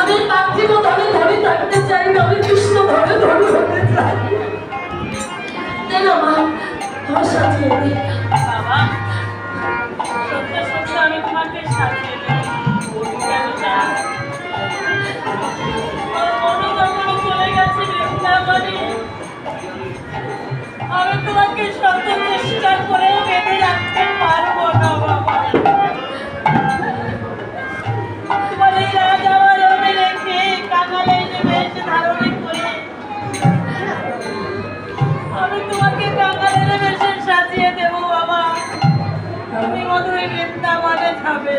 আমি পার্থিব ধরে ধরে থাকতে চাই না, আমি কৃষ্ণ ধরে ধরে হতে চাই। দেন আমার আমার সাজিয়ে দে বাবা। সত্য সত্য আমি তোমাকে সাজিয়ে দেব। কেন জানো? চলে গেছে বৃন্দাবনে, আমি তোমাকে শত চেষ্টা করে বেঁধে রাখতে পারবো না বাবা। তোমার এই রাজা বারণে রেখে কাঙালের বেশ ধারণ করে আমি তোমাকে কাঙালের বেশে সাজিয়ে দেব বাবা। তুমি মধুর বৃন্দাবনে যাবে।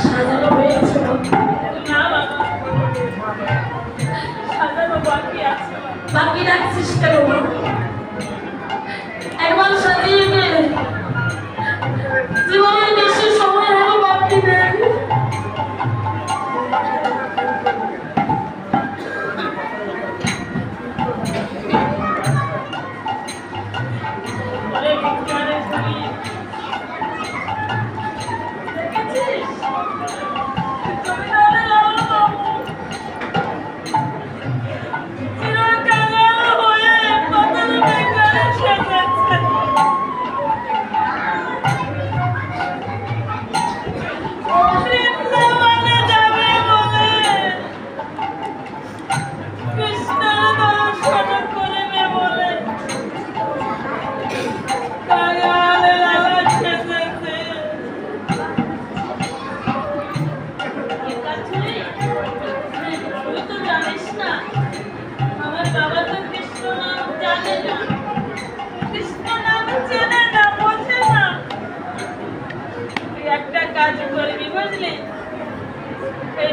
সাজানো হয়েছে না বাবা, সাজানো বাকি আছে। বাকি রাখছিস কেন? একবার সাজিয়ে দে, জীবনের বেশি সময় হলো বাকি নেই।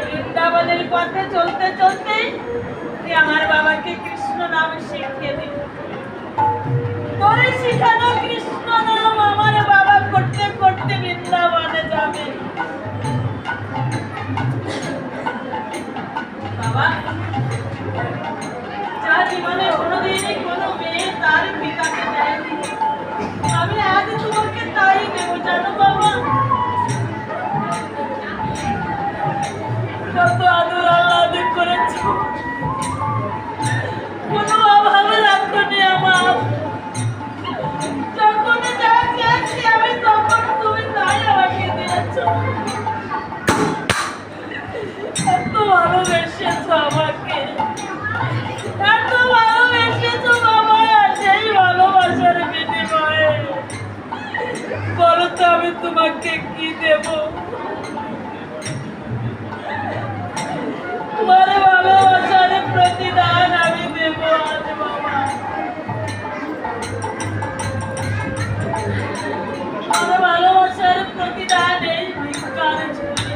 বৃন্দাবনের পথে চলতে চলতে আমার বাবাকে কৃষ্ণ নাম শিখিয়ে দিল। তোর শিখানো কৃষ্ণ নাম আমার বাবা করতে করতে বৃন্দাবনে যাবে। বাবা, যা জীবনে কোনোদিনই কোনো মেয়ে তার পিতাকে দেয়নি, আমি আজ তোমাকে তাই দেবো জানো বাবা। কত আদর আহ্লাদ করেছ, কোনো অভাব রাখনি আমার। যখন যা চেয়েছি আমি তখন তুমি তাই আমাকে দিয়েছ। এত ভালোবেসেছ আমাকে, এত ভালোবেসেছ বাবা। সেই ভালোবাসার বিনিময়ে বলো তো আমি তোমাকে কি দেবো? তোমার ভালোবাসার প্রতিদান আমি দেব আজ বাবা। আমার ভালোবাসার প্রতিদান এই ভিক্ষার ঝুলি।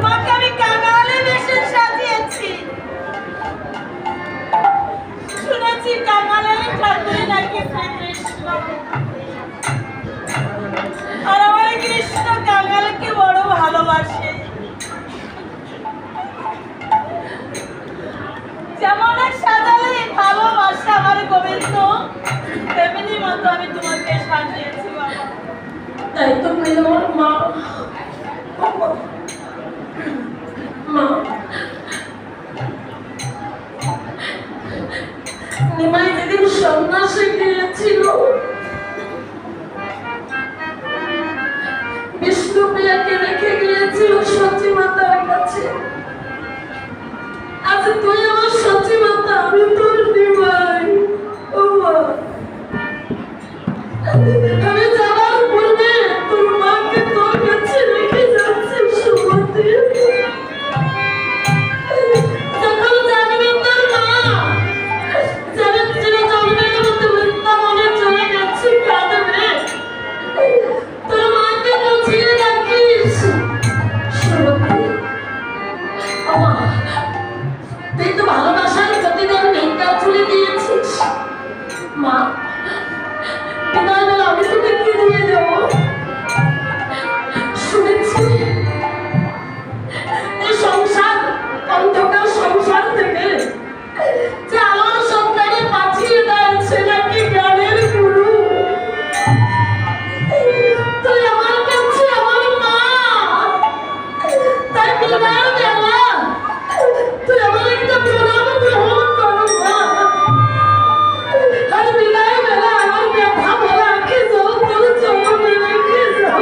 তোমাকে আমি কাঙালে বেশে সাজিয়েছি। শুনেছি কাঙালের ঠাকুরে নাকি শ্রীকৃষ্ণ, আর আমার কৃষ্ণ কাঙালকে বড় ভালোবাসে। যেমন সাজালে ভালোবাসে আমার গোবিন্দ, তেমনি মতো আমি তোমাকে সাজিয়েছি বাবা। তাই তো পেল আমার মা। মা, নিমাই যেদিন সন্ন্যাসে গিয়েছিল, বিষ্ণুপ্রিয়াকে রেখে গিয়েছিল সচী মাতার কাছে। আজ তুই আমার সচী মাতা, আমি তোর নিমাই। ও মা, আমি যাওয়ার পূর্বে তোর মাকে তোর কাছে রেখে যাচ্ছি সুমতি। যখন জানবে তোর মা যারা চিরজন্মের মতো বৃন্দাবনে চলে গেছে কাঁদবে, তোর মাকে বুঝিয়ে রাখিস সুমতি। ও মা, তুই তো ভালোবাসার প্রতিদিন ভিক্ষা তুলে দিয়েছিস। মা, বিদায় বেলা আমি তোকে কি দিয়ে দেবো? শুনেছি এই সংসার, অন্ধকার সংসার থেকে যে আলোর সন্তানে পাঠিয়ে দেয় সে নাকি জ্ঞানের গুরু। তুই আমার কাছে আমার মা, তাই বিদায় বেলা তুই আমার একটা প্রণাম গ্রহণ করো মা। আর বিদায় বেলা আমার ব্যথা বলা রেখে যাও, তোর চরণে রেখে যাও।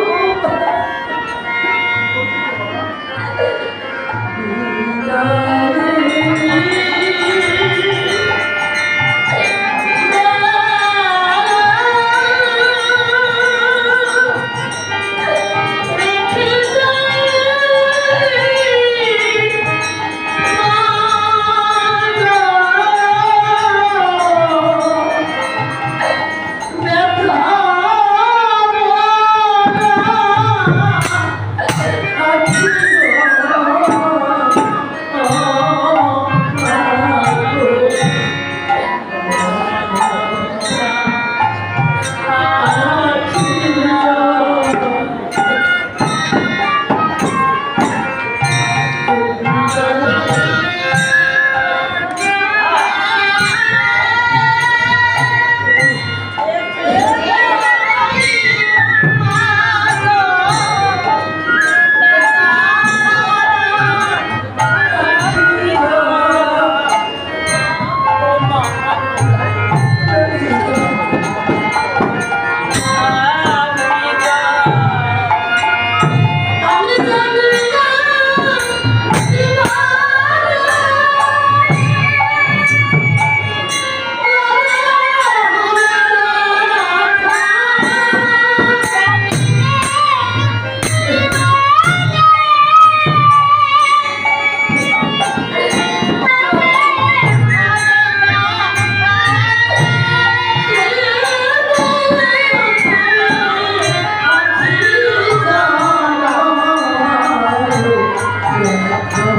Yeah.